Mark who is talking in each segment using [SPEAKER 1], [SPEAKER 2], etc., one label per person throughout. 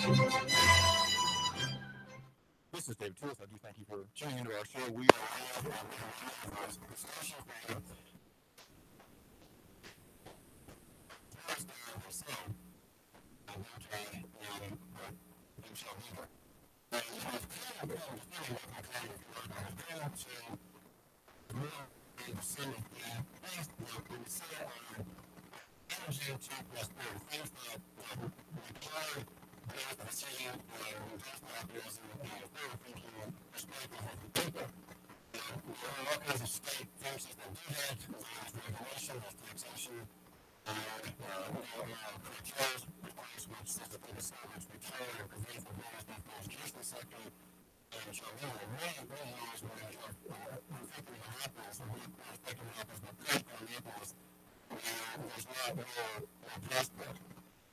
[SPEAKER 1] This is David Tulis. I do thank you for tuning into our show. We are discussion all kinds of state forces that do that. There's regulation, there's taxation, cartels, which says that they decide which return or prevent the business of the education sector. And so there are many years where we're thinking what happens, and we're thinking what happens, but great on Naples, and there's not more prospect.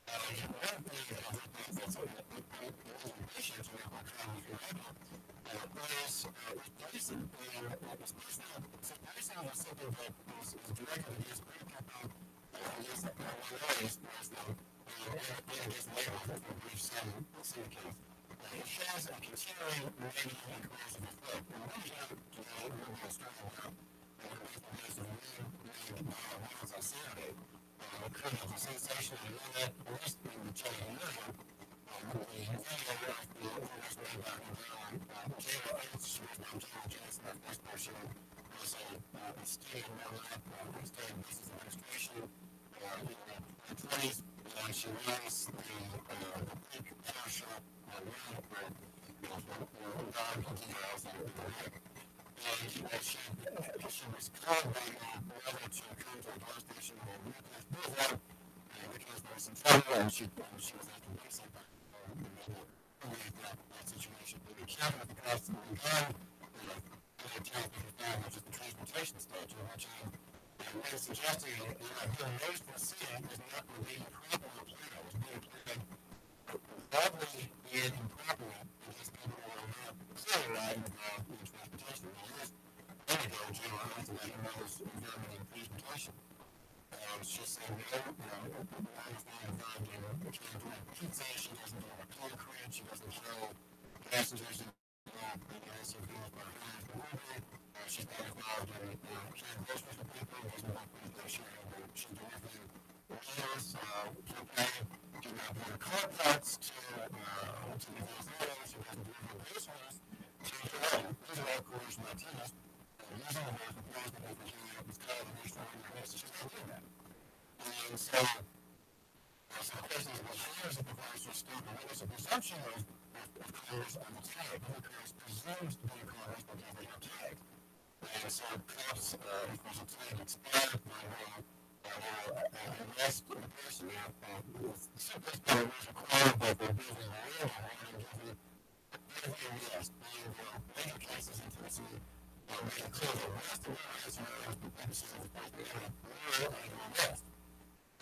[SPEAKER 1] One thing that I think that's an issue to make our economy forever is policing. And policing is something that is directed against black people, against minorities, and against labor for a brief syndicate. It has a continuing negative and corrosive effect. And one thing we're going to start about is the $1 million violence on Saturday. Created a sensation on the internet, at least in the Jayla area. The video of the information made by Jayla Oates, she was named Jayla Johnson, our first person, was a student in the state business administration. In the 20s, she runs the big car shop around where God details and she was called by my brother to come to a gas station and move out because there was some trouble and she was after doing something. That situation. We counted with the cost of the gun, the town 55, which is the transportation statute, which what is suggesting that notice to the city is not being properly applied. It's being applied broadly and improperly against people who are not clearly right involved in transportation. Jayla Oates and environment and transportation. She said, no, I was not involved in it. She doesn't do pizza, she doesn't do concrete, she doesn't show passengers in SUVs by hands and moving. She's not involved in sharing groceries with people, doesn't work with sharing, she delivers meals, campaign, do not deliver car parts to the Venezuela, she doesn't deliver groceries to Hawaii. These are all coercion Latinos. Using the word proposed that over here was called the national organization. She's not doing that. And so the question is, well, how is it proposed to stop? And there's a presumption of cars on the tag. Other cars presumed to be cars because they have tags. And so cops, if there's a tag expired, they will arrest the person. The simplest part is required that they're building a railroad and give you arrest. And major cases into the city. Make it clear that arrest and arrest are for purposes of the fact that they have a arrest.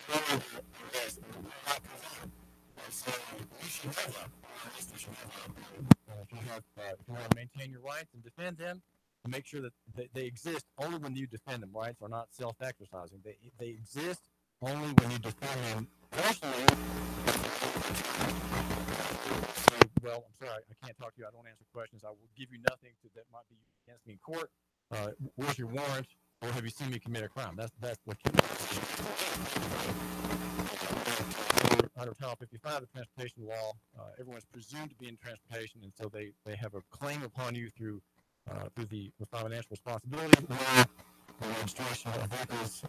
[SPEAKER 1] Arrest and not prevent. And so you should know that. At least you should know that. If you want to maintain your rights and defend them, to make sure that they exist only when you defend them. Rights are not self-exercising. They exist only when you defend them personally. Well, I'm sorry, I can't talk to you. I don't answer questions. I will give you nothing that might be against me in court. Where's your warrant? Or have you seen me commit a crime? That's what you under Title 55 of the Transportation Law, everyone's presumed to be in transportation, and so they have a claim upon you through the financial responsibility law, the registration of vehicles,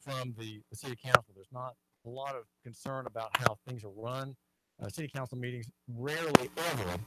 [SPEAKER 2] From the city council, there's not a lot of concern about how things are run. City council meetings rarely ever.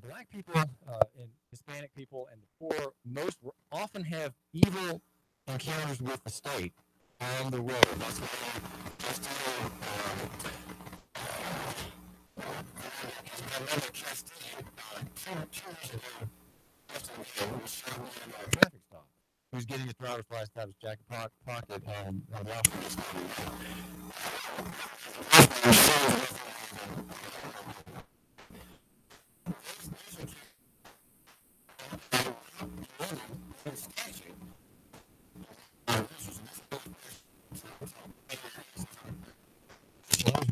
[SPEAKER 2] Black people and Hispanic people and the poor most often have evil encounters with the state on the road. That's why traffic stop. Who's getting his driver's license out of his jacket pocket and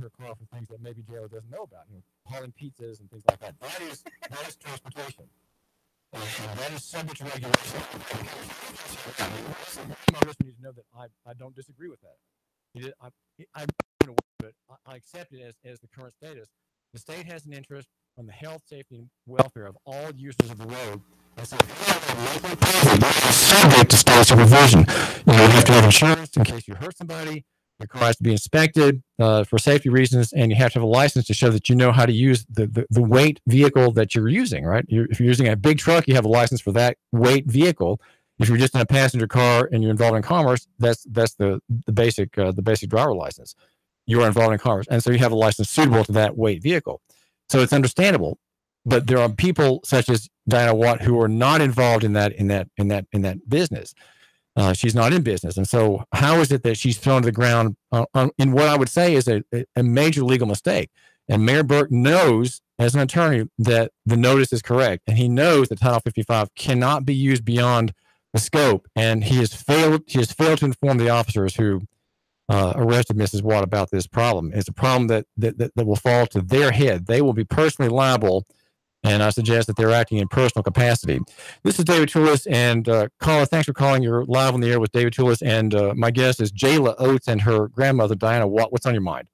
[SPEAKER 2] her car for things that maybe Jayla doesn't know about, hauling pizzas and things like that. That is transportation. That is subject to regulation. My listeners need to know that I don't disagree with that. I accept it as the current status. The state has an interest on the health, safety, and welfare of all users of the road. And so, subject to state supervision. You have to have insurance in case you hurt somebody. Your car has to be inspected for safety reasons, and you have to have a license to show that you know how to use the weight vehicle that you're using, right? If you're using a big truck, you have a license for that weight vehicle. If you're just in a passenger car and you're involved in commerce, that's the basic driver license. You are involved in commerce, and so you have a license suitable to that weight vehicle. So it's understandable, but there are people such as Diana Watt who are not involved in that business. She's not in business. And so how is it that she's thrown to the ground in what I would say is a major legal mistake? And Mayor Burke knows as an attorney that the notice is correct. And he knows that Title 55 cannot be used beyond the scope. And he has failed to inform the officers who arrested Mrs. Watt about this problem. It's a problem that will fall to their head. They will be personally liable. And I suggest that they're acting in personal capacity. This is David Tulis, and caller, thanks for calling. You're live on the air with David Tulis, and my guest is Jayla Oates and her grandmother, Diana Watt. What's on your mind?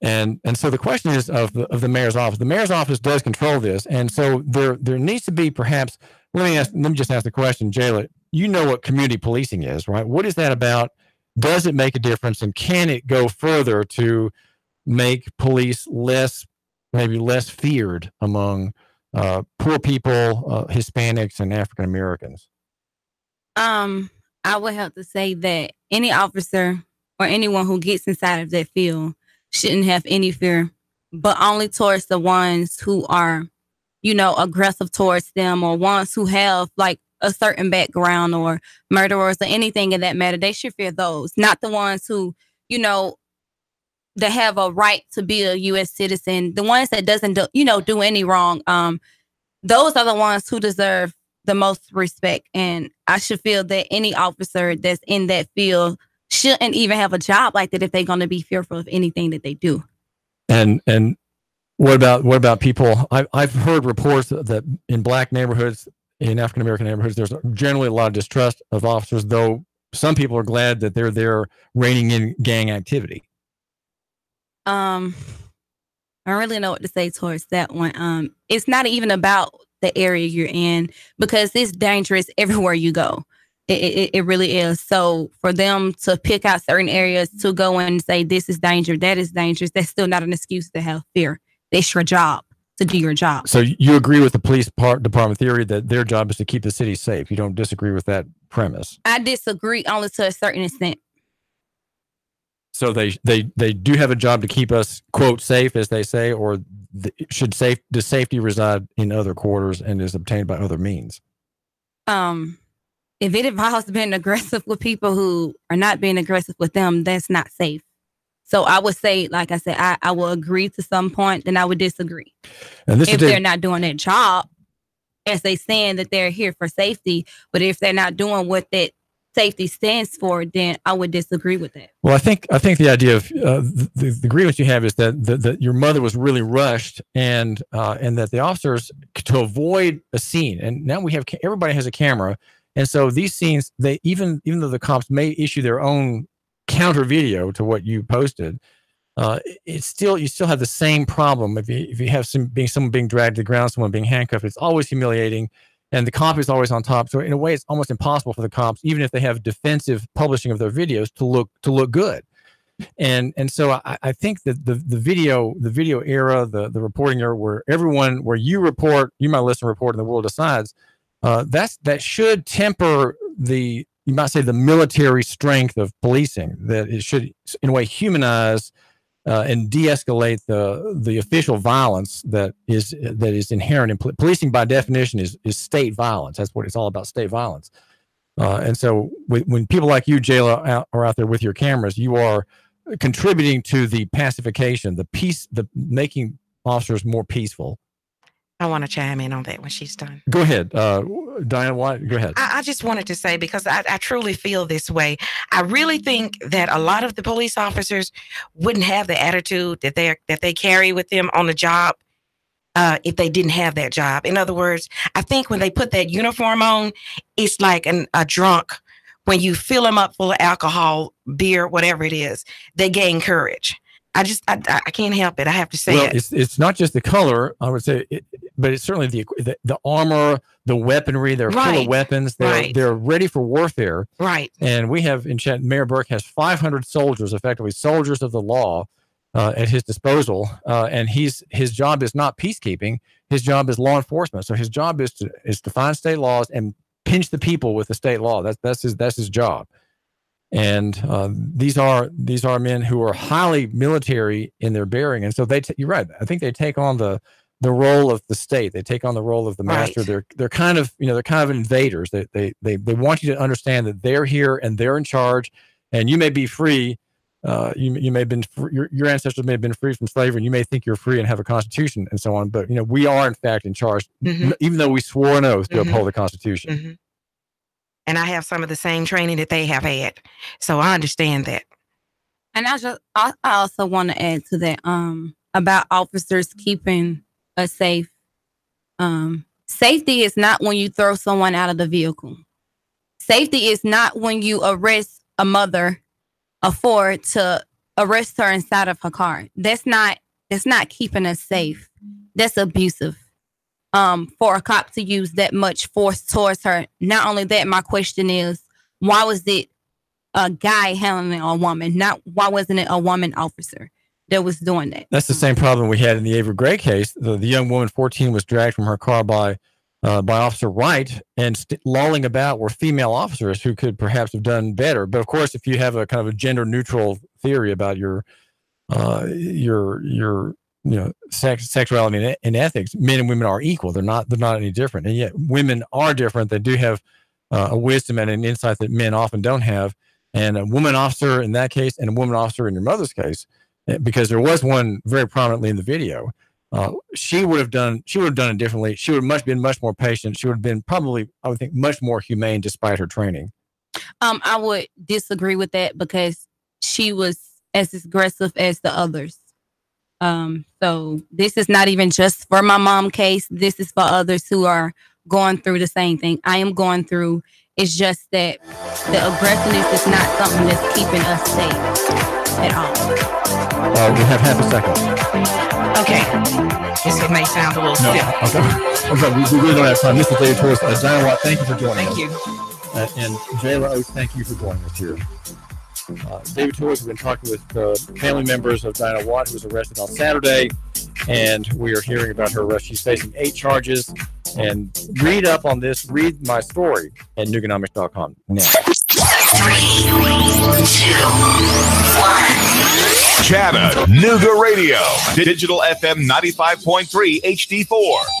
[SPEAKER 2] And so the question is of the mayor's office. The mayor's office does control this, and so there needs to be perhaps. Let me just ask the question, Jayla. You know what community policing is, right? What is that about? Does it make a difference, and can it go further to make police maybe less feared among poor people, Hispanics, and African Americans?
[SPEAKER 3] I would have to say that any officer or anyone who gets inside of that field shouldn't have any fear, but only towards the ones who are, aggressive towards them, or ones who have like a certain background or murderers or anything in that matter. They should fear those, not the ones who, that have a right to be a U.S. citizen, the ones that doesn't do any wrong. Those are the ones who deserve the most respect. And I should feel that any officer that's in that field shouldn't even have a job like that if they're going to be fearful of anything that they do.
[SPEAKER 2] And what about people? I've heard reports that in black neighborhoods, in African American neighborhoods, there's generally a lot of distrust of officers, though some people are glad that they're there reining in gang activity.
[SPEAKER 3] I don't really know what to say towards that one. It's not even about the area you're in, because it's dangerous everywhere you go. It really is. So for them to pick out certain areas to go in and say, this is danger, that is dangerous, that's still not an excuse to have fear. It's your job to do your job.
[SPEAKER 2] So you agree with the police department theory that their job is to keep the city safe. You don't disagree with that premise?
[SPEAKER 3] I disagree only to a certain extent.
[SPEAKER 2] So they do have a job to keep us, quote, safe, as they say, or does safety reside in other quarters and is obtained by other means?
[SPEAKER 3] If it involves being aggressive with people who are not being aggressive with them, that's not safe. So I would say, like I said, I will agree to some point, then I would disagree.
[SPEAKER 2] And
[SPEAKER 3] if they're not doing their job, as they saying that they're here for safety, but if they're not doing what that safety stands for, then I would disagree with that.
[SPEAKER 2] Well, I think the idea of the agreement you have is that your mother was really rushed, and that the officers, to avoid a scene, and now everybody has a camera, and so these scenes, they even though the cops may issue their own counter video to what you posted, you still have the same problem. If you have someone being dragged to the ground, someone being handcuffed, it's always humiliating. And the cop is always on top. So in a way, it's almost impossible for the cops, even if they have defensive publishing of their videos, to look good. And so I think that the video era, the reporting era, where you report, you might listen, report, and the world decides, that should temper you might say, the military strength of policing. That it should, in a way, humanize and de-escalate the official violence that is inherent in policing. By definition, is state violence. That's what it's all about, state violence. And so when people like you, Jayla, are out there with your cameras, you are contributing to the pacification, the making officers more peaceful.
[SPEAKER 4] I want to chime in on that when she's done.
[SPEAKER 2] Go ahead, Diana. Go ahead.
[SPEAKER 4] I just wanted to say, because I truly feel this way. I really think that a lot of the police officers wouldn't have the attitude that they carry with them on the job if they didn't have that job. In other words, I think when they put that uniform on, it's like a drunk. When you fill them up full of alcohol, beer, whatever it is, they gain courage. I can't help it. I have to say it.
[SPEAKER 2] It's not just the color, I would say, but it's certainly the armor, the weaponry. They're full of weapons. They're ready for warfare.
[SPEAKER 4] Right.
[SPEAKER 2] And we have in Chat, Mayor Burke has 500 soldiers, effectively soldiers of the law, at his disposal. And his job is not peacekeeping. His job is law enforcement. So his job is to find state laws and pinch the people with the state law. That's his job. And these are men who are highly military in their bearing, and so you're right. I think they take on the role of the state. They take on the role of the master.
[SPEAKER 4] Right.
[SPEAKER 2] They're kind of invaders. They want you to understand that they're here and they're in charge. And you may be free. You may have been your ancestors may have been free from slavery, and you may think you're free and have a constitution and so on. But we are in fact in charge, even though we swore an oath to uphold the Constitution.
[SPEAKER 4] Mm-hmm. And I have some of the same training that they have had. So I understand that.
[SPEAKER 3] And I also want to add to that about officers keeping us safe. Safety is not when you throw someone out of the vehicle. Safety is not when you arrest a mother to arrest her inside of her car. That's not keeping us safe. That's abusive. For a cop to use that much force towards her. Not only that, my question is, why was it a guy handling a woman? Why wasn't it a woman officer that was doing that?
[SPEAKER 2] That's the same problem we had in the Avery Gray case. The young woman, 14, was dragged from her car by Officer Wright, and lolling about were female officers who could perhaps have done better. But of course, if you have a kind of a gender neutral theory about your sexuality and ethics, men and women are equal. They're not any different. And yet women are different. They do have a wisdom and an insight that men often don't have. And a woman officer in that case, and a woman officer in your mother's case, because there was one very prominently in the video, she would have done it differently. She would have been much more patient. She would have been probably, I would think, much more humane despite her training.
[SPEAKER 3] I would disagree with that because she was as aggressive as the others. So this is not even just for my mom case. This is for others who are going through the same thing I am going through. It's just that the aggressiveness is not something that's keeping us safe at all.
[SPEAKER 2] We have half a second.
[SPEAKER 4] Okay. This may sound a little silly.
[SPEAKER 2] Okay. We really don't have time. This is David Tulis. Diana Watt, thank you for joining us.
[SPEAKER 4] Thank you.
[SPEAKER 2] And Jayla Oates, thank you for joining us here. David Tulis has been talking with family members of Diana Watt, who was arrested on Saturday, and we are hearing about her arrest. She's facing 8 charges. And read up on this. Read my story at Nuganomics.com now.
[SPEAKER 5] 3, 2, 1. Chattanooga Radio. Digital FM 95.3 HD4.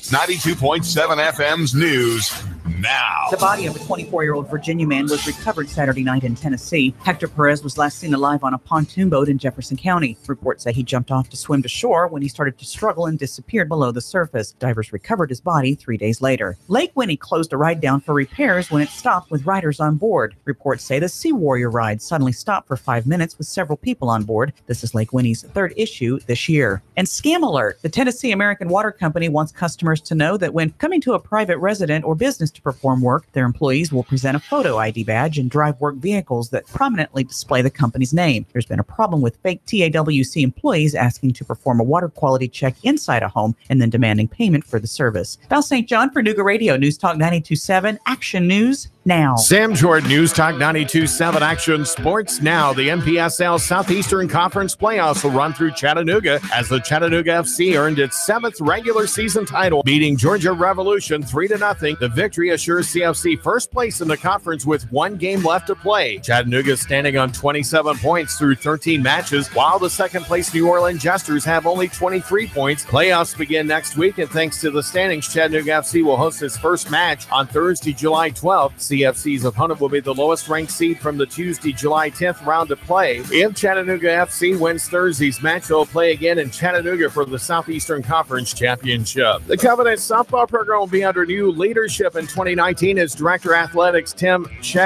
[SPEAKER 5] 92.7 FM's news. Now.
[SPEAKER 6] The body of a 24-year-old Virginia man was recovered Saturday night in Tennessee. Hector Perez was last seen alive on a pontoon boat in Jefferson County. Reports say he jumped off to swim to shore when he started to struggle and disappeared below the surface. Divers recovered his body 3 days later. Lake Winnie closed a ride down for repairs when it stopped with riders on board. Reports say the Sea Warrior ride suddenly stopped for 5 minutes with several people on board. This is Lake Winnie's third issue this year. And scam alert. The Tennessee American Water Company wants customers to know that when coming to a private resident or business to perform work, their employees will present a photo ID badge and drive work vehicles that prominently display the company's name. There's been a problem with fake TAWC employees asking to perform a water quality check inside a home and then demanding payment for the service. Val St. John for Nooga Radio, News Talk 92.7, Action News Now.
[SPEAKER 7] Sam Jordan, News Talk 92.7, Action Sports Now. The MPSL Southeastern Conference playoffs will run through Chattanooga as the Chattanooga FC earned its 7th regular season title, beating Georgia Revolution 3-0. The victory assures CFC first place in the conference with 1 game left to play. Chattanooga is standing on 27 points through 13 matches, while the second place New Orleans Jesters have only 23 points. Playoffs begin next week, and thanks to the standings, Chattanooga FC will host its first match on Thursday, July 12th. CFC's opponent will be the lowest ranked seed from the Tuesday, July 10th round to play. If Chattanooga FC wins Thursday's match, they'll play again in Chattanooga for the Southeastern Conference Championship. The Covenant softball program will be under new leadership in 2019 as Director Athletics Tim Chet